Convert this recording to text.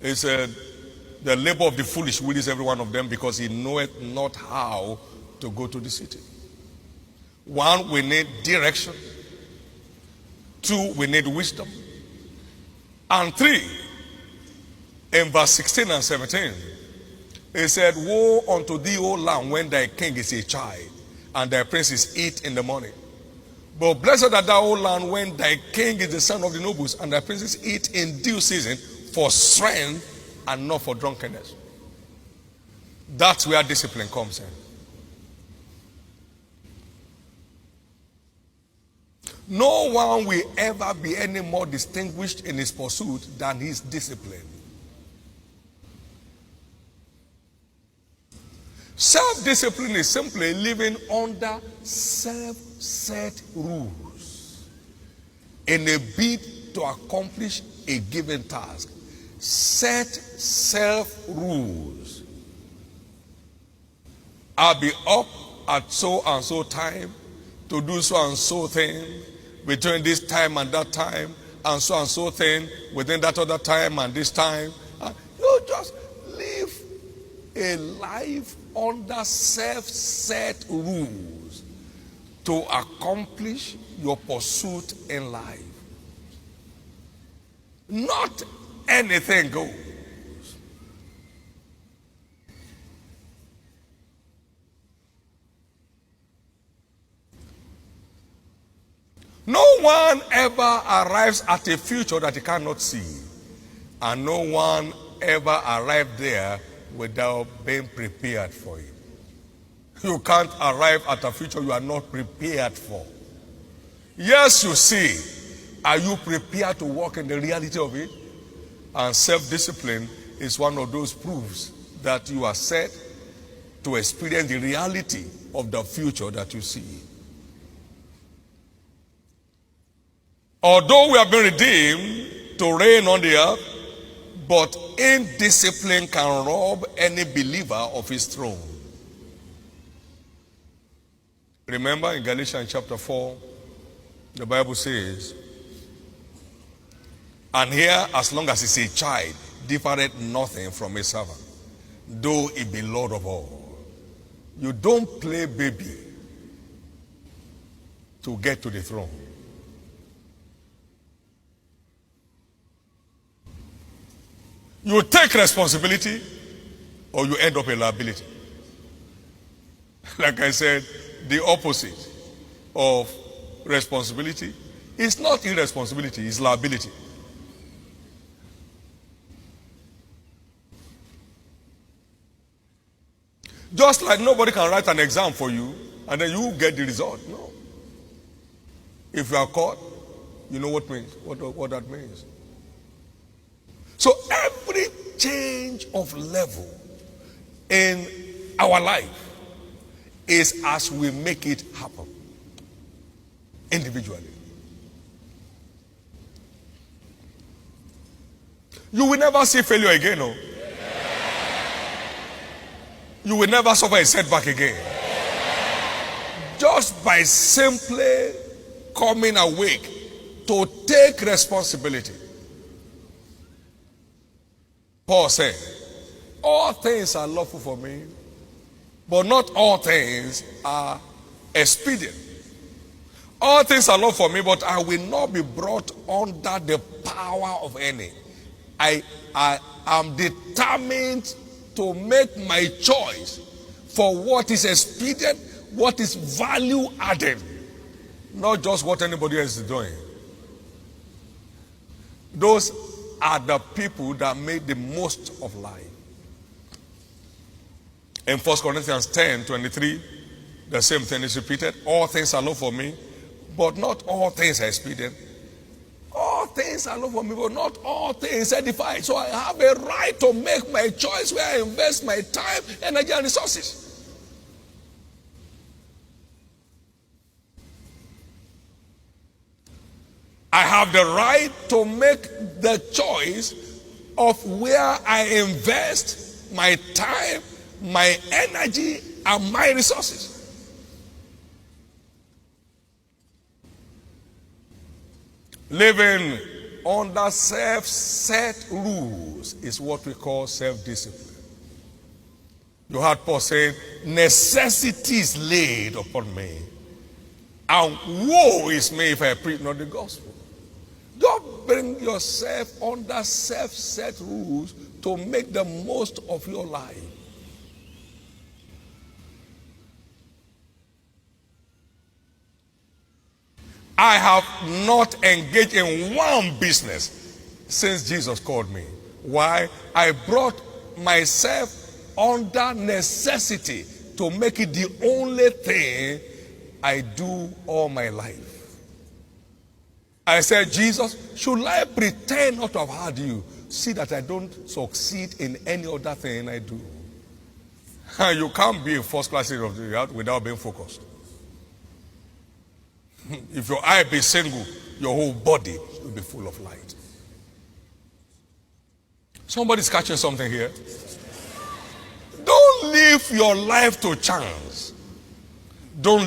He said, the labor of the foolish wearies every one of them, because he knoweth not how to go to the city. 1, we need direction. 2, we need wisdom. And 3, in verse 16 and 17, he said, woe unto thee, O land, when thy king is a child, and thy princes eat in the morning. But blessed art thou, O land, when thy king is the son of the nobles, and thy princes eat in due season for strength and not for drunkenness. That's where discipline comes in. No one will ever be any more distinguished in his pursuit than his discipline. Self-discipline is simply living under self-set rules in a bid to accomplish a given task. Set self-rules. I'll be up at so and so time to do so and so thing between this time and that time, and so thing within that other time and this time. You just live a life under self-set rules to accomplish your pursuit in life. Not anything goes. No one ever arrives at a future that he cannot see, and no one ever arrived there without being prepared for it. You can't arrive at a future you are not prepared for. Yes, you see. Are you prepared to walk in the reality of it? And self-discipline is one of those proofs that you are set to experience the reality of the future that you see. Although we have been redeemed to reign on the earth, but indiscipline can rob any believer of his throne. Remember in Galatians chapter 4, the Bible says, and here, as long as he's a child, differeth nothing from a servant, though he be Lord of all. You don't play baby to get to the throne. You take responsibility or you end up in liability. Like I said, the opposite of responsibility is not irresponsibility, it's liability. Just like nobody can write an exam for you and then you get the result. No. If you are caught, you know what that means. So every change of level in our life is as we make it happen individually. You will never see failure again, no? You will never suffer a setback again. Just by simply coming awake to take responsibility. Paul said, all things are lawful for me, but not all things are expedient. All things are lawful for me, but I will not be brought under the power of any. I am determined to make my choice for what is expedient, what is value added, not just what anybody else is doing. Those are the people that made the most of life. In 1 Corinthians 10:23, the same thing is repeated. All things are lawful for me, but not all things are expedient. All things are lawful for me, but not all things edify. So I have a right to make my choice where I invest my time, energy, and resources. I have the right to make the choice of where I invest my time, my energy, and my resources. Living under self-set rules is what we call self-discipline. You heard Paul saying, necessity is laid upon me, and woe is me if I preach not the gospel. Don't bring yourself under self-set rules to make the most of your life. I have not engaged in one business since Jesus called me. Why? I brought myself under necessity to make it the only thing I do all my life. I said, Jesus, should I pretend not to have had you? See that I don't succeed in any other thing I do. You can't be a first-class citizen without being focused. If your eye be single, your whole body will be full of light. Somebody's catching something here. Don't leave your life to chance. Don't